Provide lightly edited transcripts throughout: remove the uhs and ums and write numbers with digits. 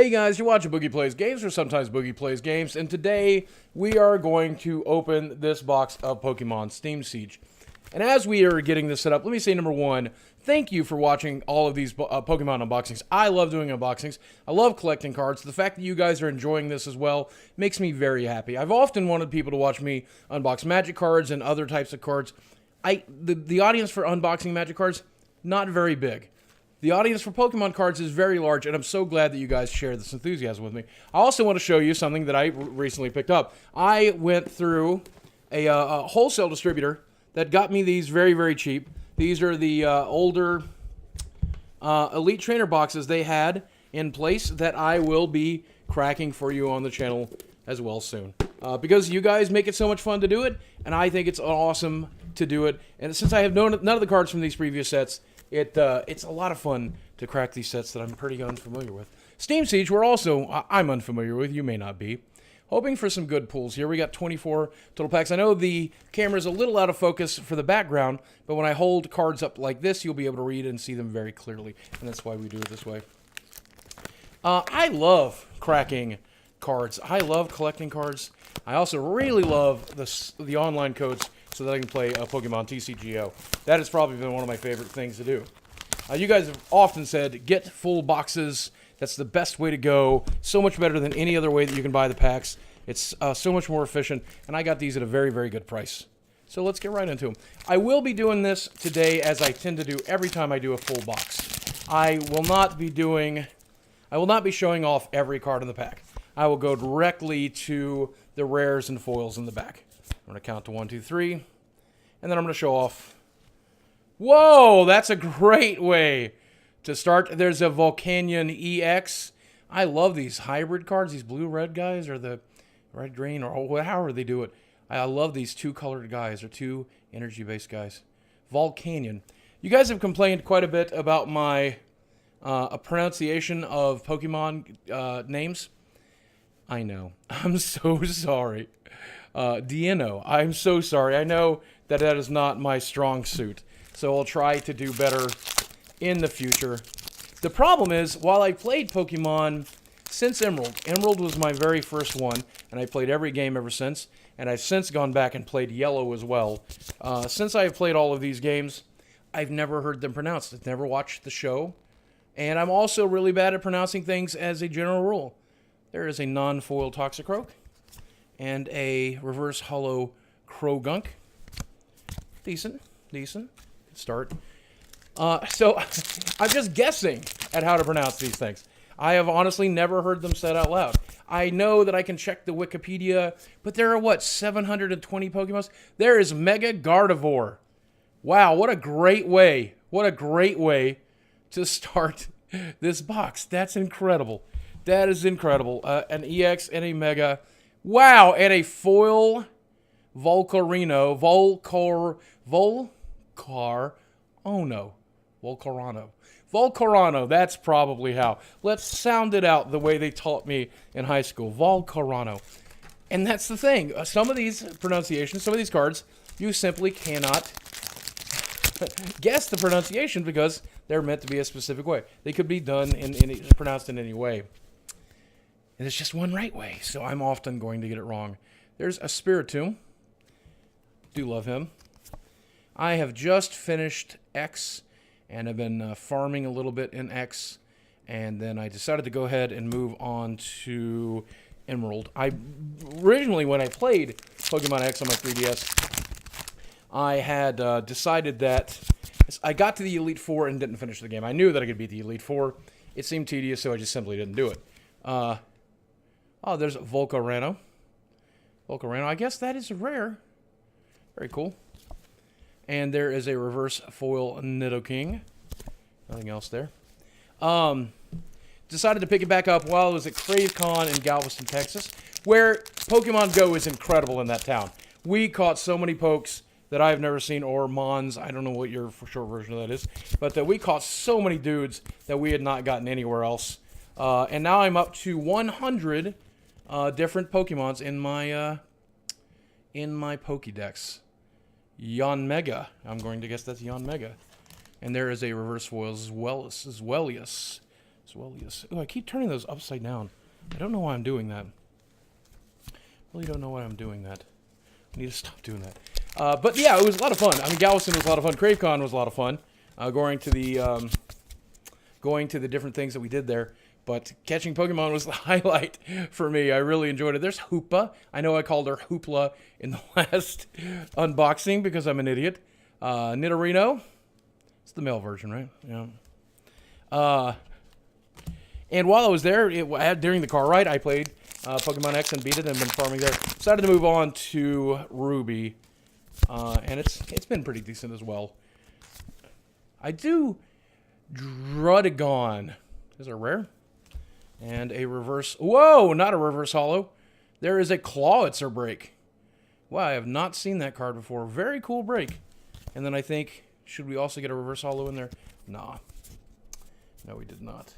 Hey guys, you're watching Boogie Plays Games, or sometimes Boogie Plays Games, and today we are going to open this box of Pokemon Steam Siege. And as we are getting this set up, let me say number one, thank you for watching all of these Pokemon unboxings. I love doing unboxings. I love collecting cards. The fact that you guys are enjoying this as well makes me very happy. I've often wanted people to watch me unbox Magic cards and other types of cards. The audience for unboxing Magic cards, not very big. The audience for Pokemon cards is very large, and I'm so glad that you guys share this enthusiasm with me. I also want to show you something that I recently picked up. I went through a wholesale distributor that got me these very, very cheap. These are the older Elite Trainer boxes they had in place that I will be cracking for you on the channel as well soon. Because you guys make it so much fun to do it, and I think it's awesome to do it. And since I have none of the cards from these previous sets, it's a lot of fun to crack these sets that I'm pretty unfamiliar with. Steam Siege, I'm unfamiliar with. You may not be. Hoping for some good pulls here. We got 24 total packs. I know the camera's a little out of focus for the background, but when I hold cards up like this, you'll be able to read and see them very clearly, and that's why we do it this way. I love cracking cards. I love collecting cards. I also really love the online codes so that I can play Pokemon TCGO. That has probably been one of my favorite things to do. You guys have often said, get full boxes. That's the best way to go. So much better than any other way that you can buy the packs. It's so much more efficient, and I got these at a very, very good price. So let's get right into them. I will be doing this today as I tend to do every time I do a full box. I will not be showing off every card in the pack. I will go directly to the rares and foils in the back. I'm going to count to 1, 2, 3, and then I'm going to show off. Whoa, that's a great way to start. There's a Volcanion EX. I love these hybrid cards, these blue-red guys, or the red-green, or however they do it. I love these two-colored guys, or two energy-based guys. Volcanion. You guys have complained quite a bit about my pronunciation of Pokemon names. I know. I'm so sorry. Dieno, I'm so sorry. I know that is not my strong suit, so I'll try to do better in the future. The problem is, while I played Pokemon since Emerald was my very first one, and I played every game ever since, and I've since gone back and played Yellow as well. Since I have played all of these games, I've never heard them pronounced. I've never watched the show, and I'm also really bad at pronouncing things as a general rule. There is a non-foil Toxicroak and a reverse hollow Krogunk. Decent. Good start. So I'm just guessing at how to pronounce these things. I have honestly never heard them said out loud. I know that I can check the Wikipedia, but there are, 720 Pokemon? There is Mega Gardevoir. Wow, what a great way. What a great way to start this box. That's incredible. That is incredible. An EX and a Mega. Wow, and a foil Volcarino. Volcarano, that's probably how. Let's sound it out the way they taught me in high school. Volcarano. And that's the thing. Some of these pronunciations, some of these cards, you simply cannot guess the pronunciation because they're meant to be a specific way. They could be done pronounced in any way. And there's just one right way, so I'm often going to get it wrong. There's a Spiritomb. Do love him. I have just finished X, and I've been farming a little bit in X, and then I decided to go ahead and move on to Emerald. Originally, when I played Pokemon X on my 3DS, I had decided that I got to the Elite Four and didn't finish the game. I knew that I could beat the Elite Four. It seemed tedious, so I just simply didn't do it. Oh, there's Volcarano. I guess that is rare. Very cool. And there is a reverse foil Nidoking. Nothing else there. Decided to pick it back up while I was at CraveCon in Galveston, Texas, where Pokemon Go is incredible in that town. We caught so many pokes that I've never seen, or Mons. I don't know what your short version of that is. But we caught so many dudes that we had not gotten anywhere else. And now I'm up to 100 different Pokemons in my Pokédex. Yanmega. I'm going to guess that's Yanmega. And there is a reverse foil Zweilius. Swellius. Oh, I keep turning those upside down. I don't know why I'm doing that. Really don't know why I'm doing that. I need to stop doing that. But yeah, it was a lot of fun. I mean, Galveston was a lot of fun. CraveCon was a lot of fun. Going to the different things that we did there. But catching Pokemon was the highlight for me. I really enjoyed it. There's Hoopa. I know I called her Hoopla in the last unboxing because I'm an idiot. Nidorino. It's the male version, right? Yeah. And while I was there, during the car ride, I played Pokemon X and beat it and been farming there. Decided to move on to Ruby. And it's been pretty decent as well. I do Drudagon. Is it rare? And a reverse... Whoa! Not a reverse holo. There is a Clawitzer break. Wow, I have not seen that card before. Very cool break. And then I think... Should we also get a reverse holo in there? Nah. No, we did not.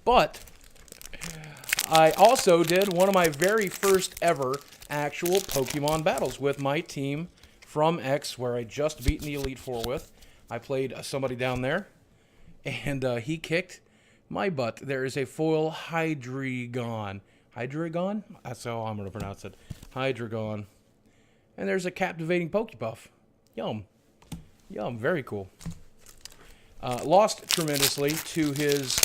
But... I also did one of my very first ever actual Pokemon battles with my team from X, where I just beaten the Elite Four with. I played somebody down there, and he kicked my butt. There is a foil Hydreigon. Hydreigon? That's how I'm going to pronounce it. Hydreigon. And there's a captivating Pokebuff. Yum. Yum. Very cool. Lost tremendously to his...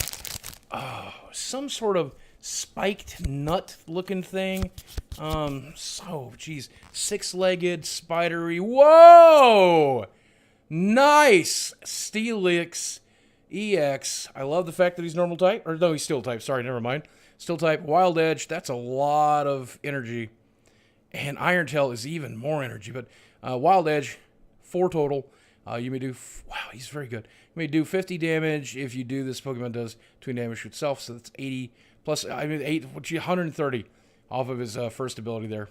some sort of spiked nut-looking thing. Geez. Six-legged, spidery. Whoa! Nice! Steelix EX. I love the fact that he's normal type. Or no, he's steel type. Sorry, never mind. Steel type. Wild Edge. That's a lot of energy. And Iron Tail is even more energy. But Wild Edge, 4 total. You may do... Wow, he's very good. You may do 50 damage if you do this. Pokemon does 2 damage to itself. So that's 80 plus... 130 off of his first ability there.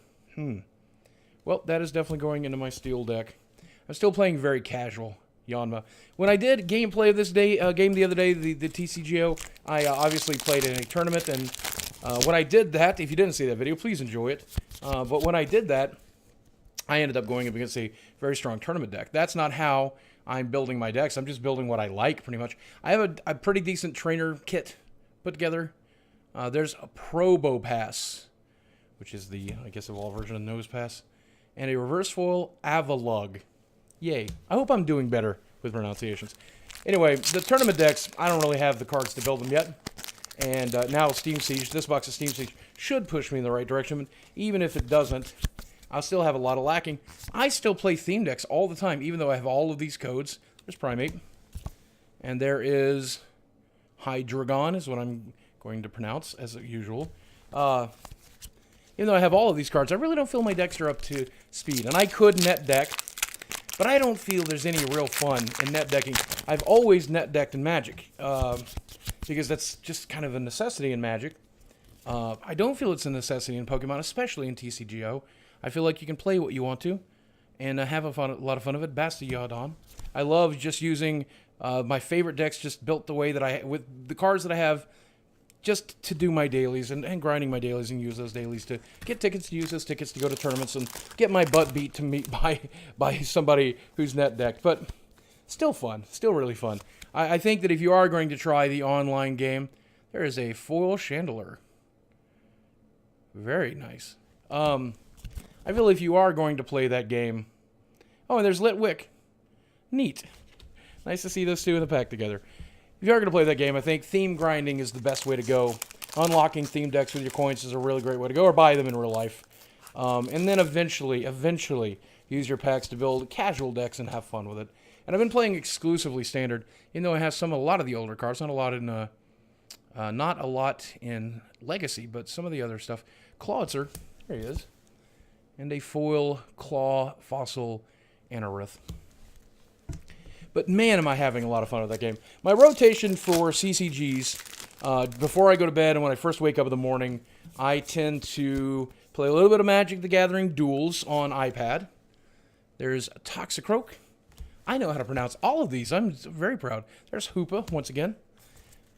Well, that is definitely going into my Steel deck. I'm still playing very casual Yanma. When I did gameplay of this game the other day, the TCGO, I obviously played in a tournament, and when I did that, if you didn't see that video, please enjoy it. But when I did that, I ended up going up against a very strong tournament deck. That's not how I'm building my decks. I'm just building what I like, pretty much. I have a pretty decent trainer kit put together. There's a Probopass, which is the, I guess, evolved version of Nosepass, and a reverse foil Avalugg. Yay. I hope I'm doing better with pronunciations. Anyway, the tournament decks, I don't really have the cards to build them yet. And now Steam Siege, this box of Steam Siege, should push me in the right direction. Even if it doesn't, I'll still have a lot of lacking. I still play theme decks all the time, even though I have all of these codes. There's Primate. And there is Hydreigon, is what I'm going to pronounce, as usual. Even though I have all of these cards, I really don't feel my decks are up to speed. And I could net deck, but I don't feel there's any real fun in net decking. I've always net decked in Magic, because that's just kind of a necessity in Magic. I don't feel it's a necessity in Pokemon, especially in TCGO. I feel like you can play what you want to, and have a lot of fun of it. Bastiodon. I love just using my favorite decks just built the way that with the cards that I have, just to do my dailies and grinding my dailies and use those dailies to get tickets, to use those tickets to go to tournaments and get my butt beat to meet by somebody who's net decked. But still fun, still really fun. I think that if you are going to try the online game, there is a foil Chandelure. Very nice. I feel if you are going to play that game... Oh, and there's Litwick. Neat. Nice to see those two in the pack together. If you are going to play that game, I think theme grinding is the best way to go. Unlocking theme decks with your coins is a really great way to go, or buy them in real life. And then eventually, use your packs to build casual decks and have fun with it. And I've been playing exclusively Standard, even though I have a lot of the older cards, not a lot in Legacy, but some of the other stuff. Clawitzer, there he is. And a foil Claw Fossil Anorith. But man, am I having a lot of fun with that game. My rotation for CCGs, before I go to bed and when I first wake up in the morning, I tend to play a little bit of Magic the Gathering Duels on iPad. There's Toxicroak. I know how to pronounce all of these. I'm very proud. There's Hoopa, once again.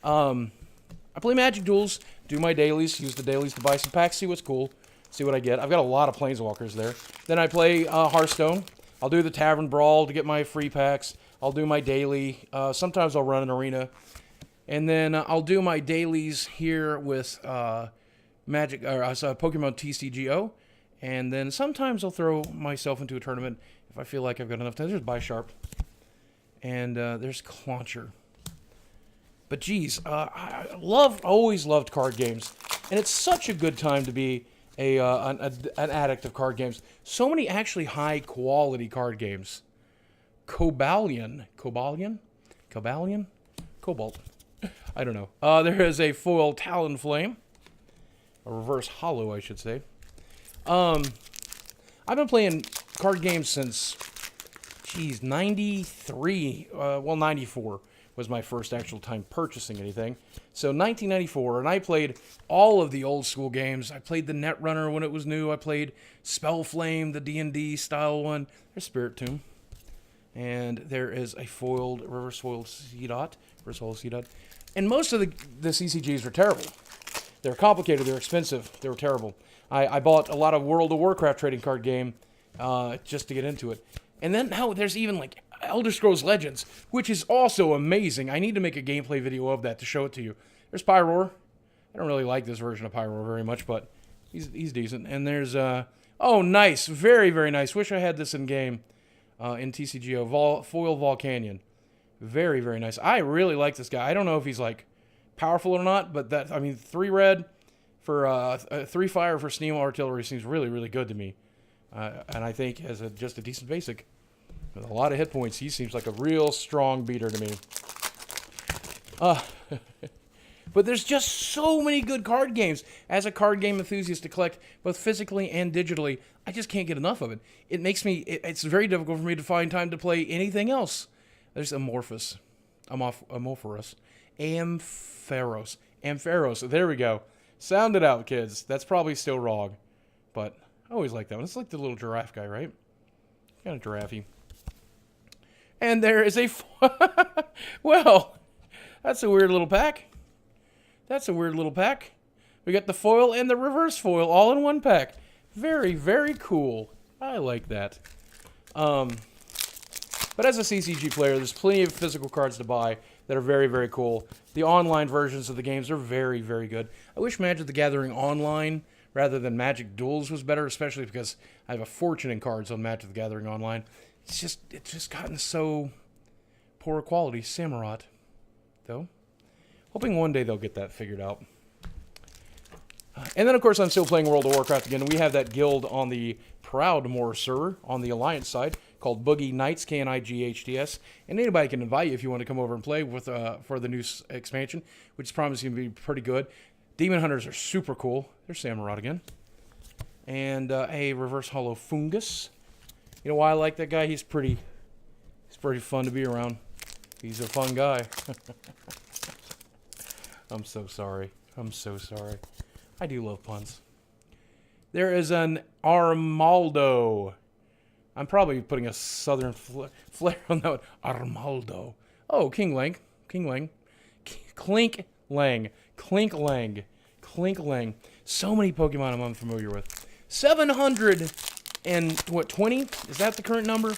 I play Magic Duels, do my dailies, use the dailies to buy some packs, see what's cool, see what I get. I've got a lot of Planeswalkers there. Then I play Hearthstone. I'll do the Tavern Brawl to get my free packs. I'll do my daily. Sometimes I'll run an arena. And then I'll do my dailies here with Magic or Pokemon TCGO. And then sometimes I'll throw myself into a tournament if I feel like I've got enough time. There's Bisharp. And there's Clauncher. But geez, I always loved card games. And it's such a good time to be an addict of card games. So many actually high quality card games. Cobalt. I don't know. There is a foil Talonflame. A reverse holo, I should say. I've been playing card games since, 93. 94 was my first actual time purchasing anything. So 1994, and I played all of the old school games. I played the Netrunner when it was new. I played Spellflame, the D&D style one. There's Spirit Tomb. And there is a reverse foiled Seedot. Reverse holo Seedot. And most of the CCGs were terrible. They're complicated, they're expensive, they were terrible. I bought a lot of World of Warcraft trading card game just to get into it. And then now there's even like Elder Scrolls Legends, which is also amazing. I need to make a gameplay video of that to show it to you. There's Pyroar. I don't really like this version of Pyroar very much, but he's decent. And there's, oh, nice. Very, very nice. Wish I had this in game in TCGO. Foil Volcanion. Very, very nice. I really like this guy. I don't know if he's like powerful or not, but 3 red for 3 fire for Steam Artillery seems really, really good to me. And I think as just a decent basic with a lot of hit points, he seems like a real strong beater to me. But there's just so many good card games. As a card game enthusiast to collect both physically and digitally, I just can't get enough of it. It's very difficult for me to find time to play anything else. There's Ampharos. Ampharos. There we go. Sound it out, kids. That's probably still wrong. But I always like that one. It's like the little giraffe guy, right? Kind of giraffe-y. And there is well, that's a weird little pack. We got the foil and the reverse foil all in one pack. Very, very cool. I like that. But as a CCG player, there's plenty of physical cards to buy that are very, very cool. The online versions of the games are very, very good. I wish Magic the Gathering Online rather than Magic Duels was better, especially because I have a fortune in cards on Magic the Gathering Online. It's just gotten so poor quality. Samurott, though. Hoping one day they'll get that figured out. And then, of course, I'm still playing World of Warcraft again. We have that guild on the Proudmoore server on the Alliance side called Boogie Knights, KNIGHTS. And anybody can invite you if you want to come over and play with for the new expansion, which is promising to be pretty good. Demon Hunters are super cool. There's Samurott again. And a reverse holo Fungus. You know why I like that guy? He's pretty fun to be around. He's a fun guy. I'm so sorry. I do love puns. There is an Armaldo. I'm probably putting a southern flair on that one. Armaldo. Oh, King Lang. Clink Lang. So many Pokemon I'm unfamiliar with. 720? Is that the current number?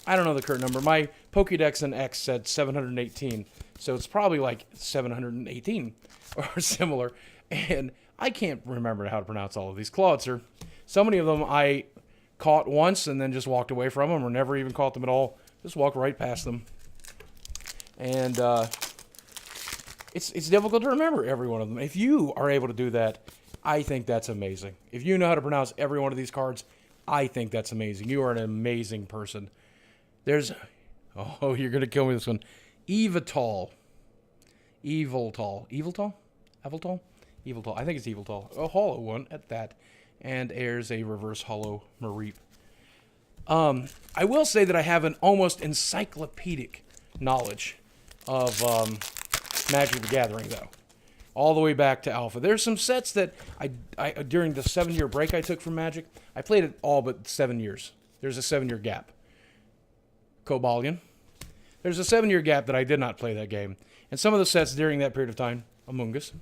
I don't know the current number. My Pokédex in X said 718. So it's probably like 718 or similar. And I can't remember how to pronounce all of these. Clawitzer. So many of them I caught once and then just walked away from them or never even caught them at all. Just walked right past them. And it's difficult to remember every one of them. If you are able to do that, I think that's amazing. If you know how to pronounce every one of these cards, I think that's amazing. You are an amazing person. There's... Oh, you're going to kill me with this one. Eviltal. I think it's Eviltal. A holo one at that. And there's a reverse holo Mareep. I will say that I have an almost encyclopedic knowledge of Magic the Gathering, though. All the way back to Alpha. There's some sets that I during the 7-year break I took from Magic, I played it all but 7 years. There's a 7-year gap. Cobalion. There's a 7-year gap that I did not play that game. And some of the sets during that period of time, Among Us,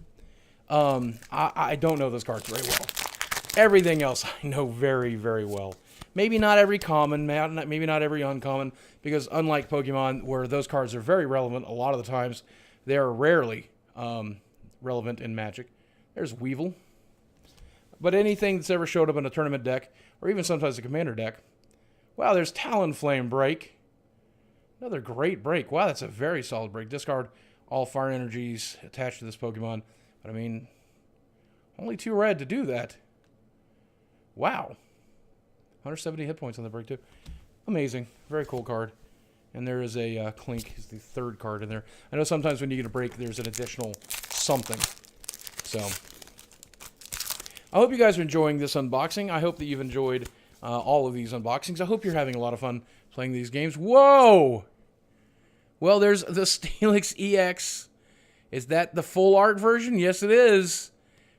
I don't know those cards very well. Everything else I know very, very well. Maybe not every common, maybe not every uncommon, because unlike Pokemon, where those cards are very relevant a lot of the times, they are rarely relevant in Magic. There's Weevil. But anything that's ever showed up in a tournament deck, or even sometimes a commander deck. Wow, there's Talonflame Break. Another great break. Wow, that's a very solid break. Discard all fire energies attached to this Pokemon. But I mean, only 2 red to do that. Wow. 170 hit points on the break, too. Amazing. Very cool card. And there is a Clink, is the 3rd card in there. I know sometimes when you get a break, there's an additional something. So, I hope you guys are enjoying this unboxing. I hope that you've enjoyed all of these unboxings. I hope you're having a lot of fun playing these games. Whoa! Well, there's the Steelix EX. Is that the full art version? Yes, it is.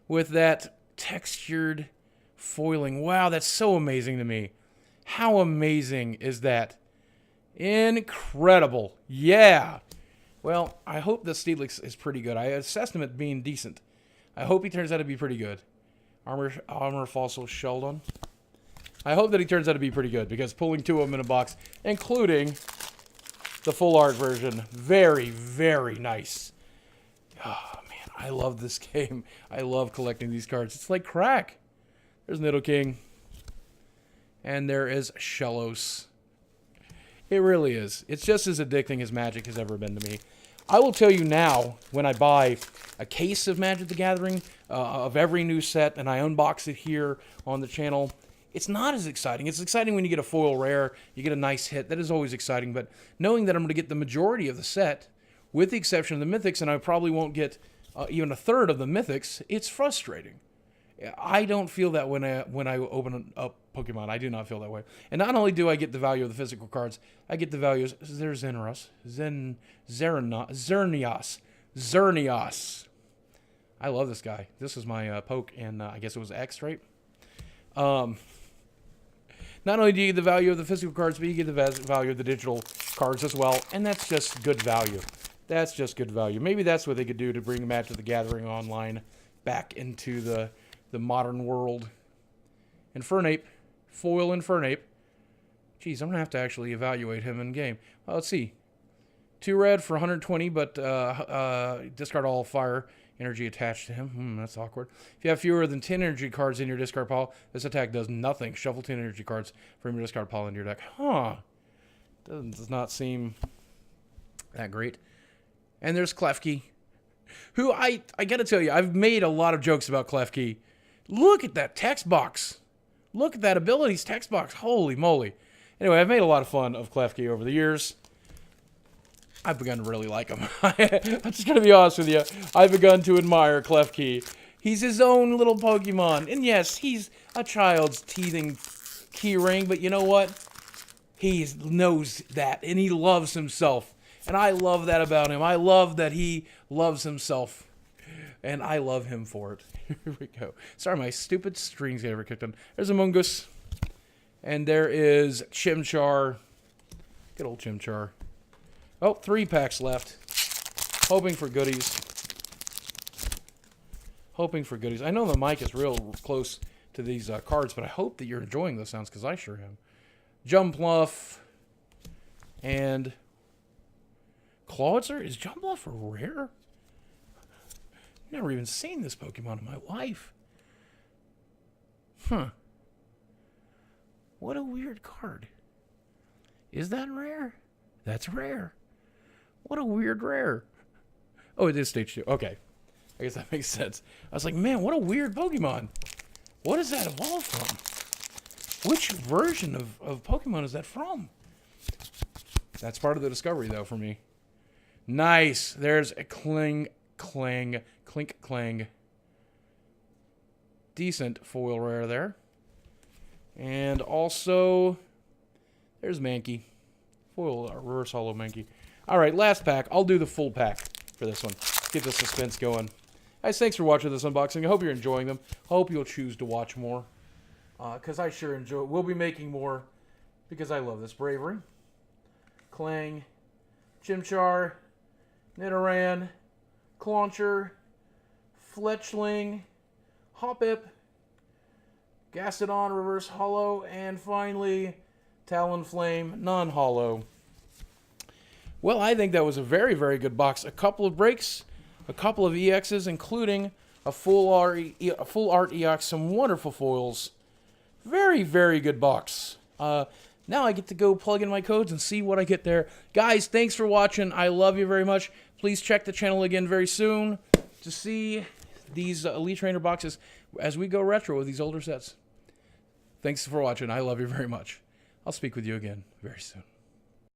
With that textured foiling. Wow, that's so amazing to me. How amazing is that? Incredible. Yeah. Well, I hope the Steelix is pretty good. I assessed him at being decent. I hope he turns out to be pretty good. Armor Fossil Sheldon. I hope that he turns out to be pretty good, because pulling 2 of them in a box, including the full art version, very, very nice. Oh, man, I love this game. I love collecting these cards. It's like crack. There's Nidoking. And there is Shellos. It really is. It's just as addicting as Magic has ever been to me. I will tell you now, when I buy a case of Magic the Gathering, of every new set, and I unbox it here on the channel, it's not as exciting. It's exciting when you get a foil rare, you get a nice hit. That is always exciting. But knowing that I'm going to get the majority of the set, with the exception of the Mythics, and I probably won't get even a third of the Mythics, it's frustrating. I don't feel that when I open up Pokemon. I do not feel that way. And not only do I get the value of the physical cards, I get the values. There's Xerneas. I love this guy. This is my poke, and I guess it was X, right? Not only do you get the value of the physical cards, but you get the value of the digital cards as well, and that's just good value. That's just good value. Maybe that's what they could do to bring Magic the Gathering online back into the modern world. Infernape. Foil Infernape. Geez, I'm going to have to actually evaluate him in game. Well, let's see. 2 red for 120, but discard all fire energy attached to him. That's awkward. If you have fewer than 10 energy cards in your discard pile, this attack does nothing. Shuffle 10 energy cards from your discard pile into your deck. Huh. Does not seem that great. And there's Klefki, who I got to tell you, I've made a lot of jokes about Klefki. Look at that text box. Look at that abilities text box. Holy moly. Anyway, I've made a lot of fun of Klefki over the years. I've begun to really like him. I'm just going to be honest with you. I've begun to admire Klefki. He's his own little Pokemon. And yes, he's a child's teething keyring, but you know what? He knows that, and he loves himself. And I love that about him. I love that he loves himself. And I love him for it. Here we go. Sorry, my stupid strings get ever kicked on. There's a Mungus. And there is Chimchar. Good old Chimchar. Oh, 3 packs left. Hoping for goodies. Hoping for goodies. I know the mic is real close to these cards, but I hope that you're enjoying those sounds, because I sure am. Jumpluff. And Clawitzer? Is Jumpluff a rare? Never even seen this Pokemon in my life. Huh. What a weird card. Is that rare? That's rare. What a weird rare. Oh, it is stage 2. Okay. I guess that makes sense. I was like, man, what a weird Pokemon. What does that evolve from? Which version of Pokemon is that from? That's part of the discovery, though, for me. Nice. There's a Clink Clang. Decent foil rare there. And also, there's Mankey. Foil reverse hollow Mankey. All right, last pack. I'll do the full pack for this one. Get the suspense going. Guys, thanks for watching this unboxing. I hope you're enjoying them. I hope you'll choose to watch more. Because I sure enjoy it. We'll be making more because I love this. Bravery. Clang. Chimchar. Nidoran. Clauncher. Fletchling. Hoppip. Gastrodon reverse holo, and finally Talonflame non-holo. Well, I think that was a very, very good box. A couple of breaks, a couple of EXs, including a full art EX, some wonderful foils. Very, very good box. Now I get to go plug in my codes and see what I get there. Guys, thanks for watching. I love you very much. Please check the channel again very soon to see these Elite Trainer boxes as we go retro with these older sets. Thanks for watching. I love you very much. I'll speak with you again very soon.